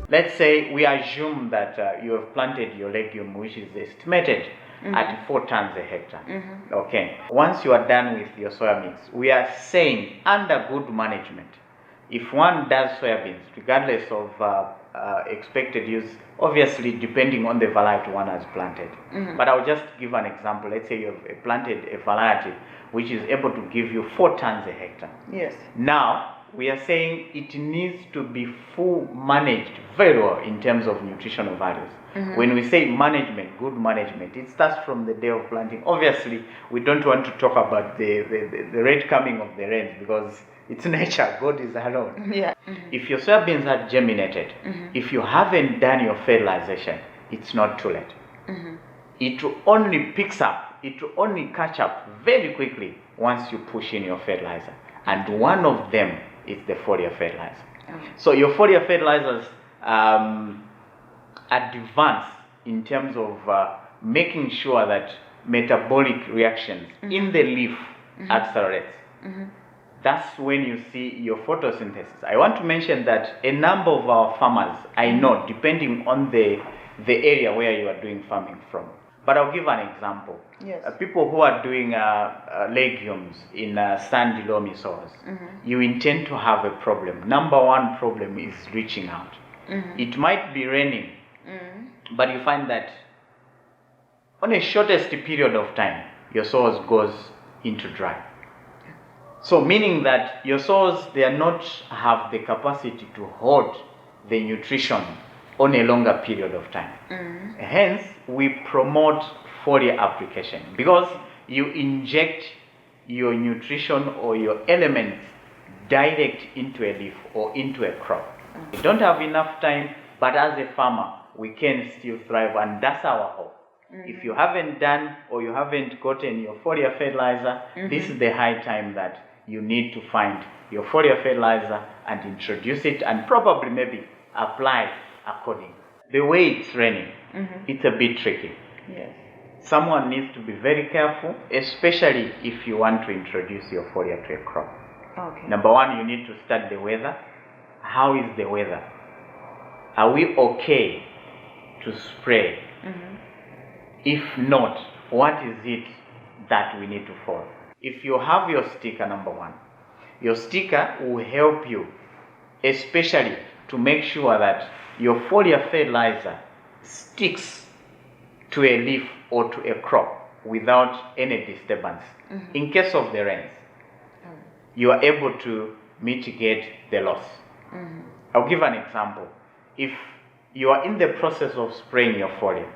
Let's say we assume that you have planted your legume, which is estimated at 4 tons a hectare. Okay. Once you are done with your soya mix, we are saying under good management, if one does soybeans, regardless of expected use, obviously depending on the variety one has planted. But I'll just give an example. Let's say you have planted a variety which is able to give you 4 tons a hectare. Yes. Now, we are saying it needs to be full managed very well in terms of nutritional values. When we say management, good management, it starts from the day of planting. Obviously, we don't want to talk about the rate coming of the rains because it's nature. God is alone. Yeah. If your soybeans are germinated, if you haven't done your fertilization, it's not too late. It will only picks up, it will only catch up very quickly once you push in your fertilizer. And one of them is the foliar fertilizer. So your foliar fertilizers advance in terms of making sure that metabolic reactions in the leaf accelerates. That's when you see your photosynthesis. I want to mention that a number of our farmers, I know, depending on the area where you are doing farming from. But I'll give an example. Yes. People who are doing legumes in sandy loamy soils, you intend to have a problem. Number one problem is reaching out. It might be raining, but you find that on a shortest period of time, your soils goes into dry. So meaning that your soils, they are not have the capacity to hold the nutrition on a longer period of time. Hence, we promote foliar application because you inject your nutrition or your elements direct into a leaf or into a crop. We don't have enough time, but as a farmer, we can still thrive, and that's our hope. If you haven't done or you haven't gotten your foliar fertilizer, this is the high time that you need to find your foliar fertilizer and introduce it and probably maybe apply accordingly. The way it's raining, it's a bit tricky. Yes. Someone needs to be very careful, especially if you want to introduce your foliar to a crop. Okay. Number one, you need to study the weather. How is the weather? Are we okay to spray? If not, what is it that we need to follow? If you have your sticker, number one, your sticker will help you, especially to make sure that your foliar fertilizer sticks to a leaf or to a crop without any disturbance. In case of the rains, you are able to mitigate the loss. I'll give an example. If you are in the process of spraying your foliar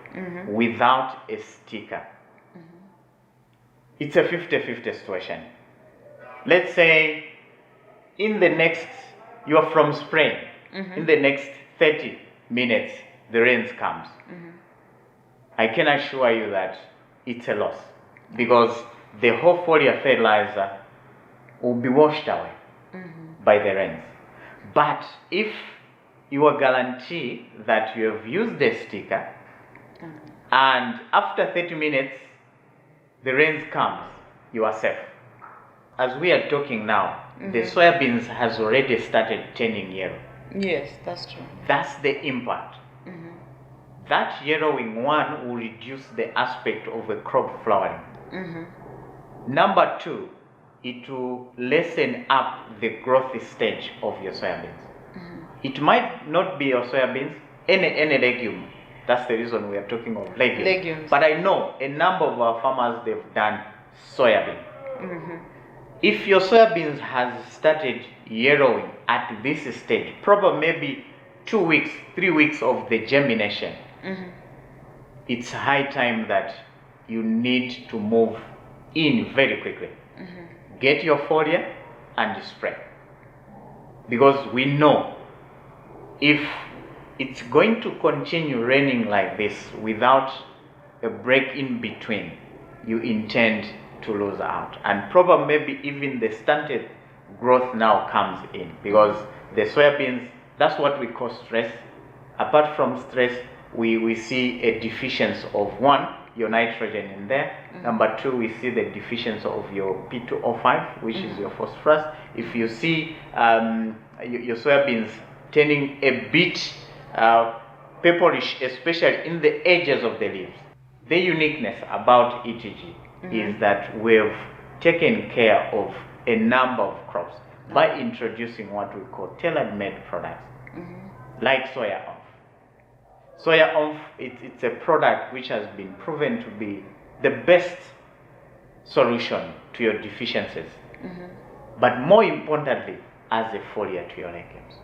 without a sticker, it's a 50-50 situation. Let's say you are from spraying, in the next 30 minutes, the rains comes. I can assure you that it's a loss because the whole foliar fertilizer will be washed away by the rains. But if you are guaranteed that you have used the sticker and after 30 minutes the rains comes, you are safe. As we are talking now, the soybeans has already started turning yellow. Yes, that's true. That's the impact. That yellowing one will reduce the aspect of a crop flowering. Number two, it will lessen up the growth stage of your soybeans. It might not be your soybeans, any legume. That's the reason we are talking of legumes. But I know a number of our farmers, they've done soybean. If your soybeans has started yellowing at this stage, probably maybe 2 weeks, 3 weeks of the germination, it's high time that you need to move in very quickly. Get your foliar and spray. Because we know if it's going to continue raining like this without a break in between, you intend to lose out. And probably maybe even the stunted growth now comes in because the soybeans, that's what we call stress. Apart from stress, we see a deficiency of one, your nitrogen in there. Number 2, we see the deficiency of your P2O5, which is your phosphorus. If you see your soybeans turning a bit purplish, especially in the edges of the leaves, the uniqueness about ETG is that we've taken care of a number of crops by introducing what we call tailor-made products, like Soya Off. Soya Off, it's a product which has been proven to be the best solution to your deficiencies, but more importantly, as a foliar to your legumes.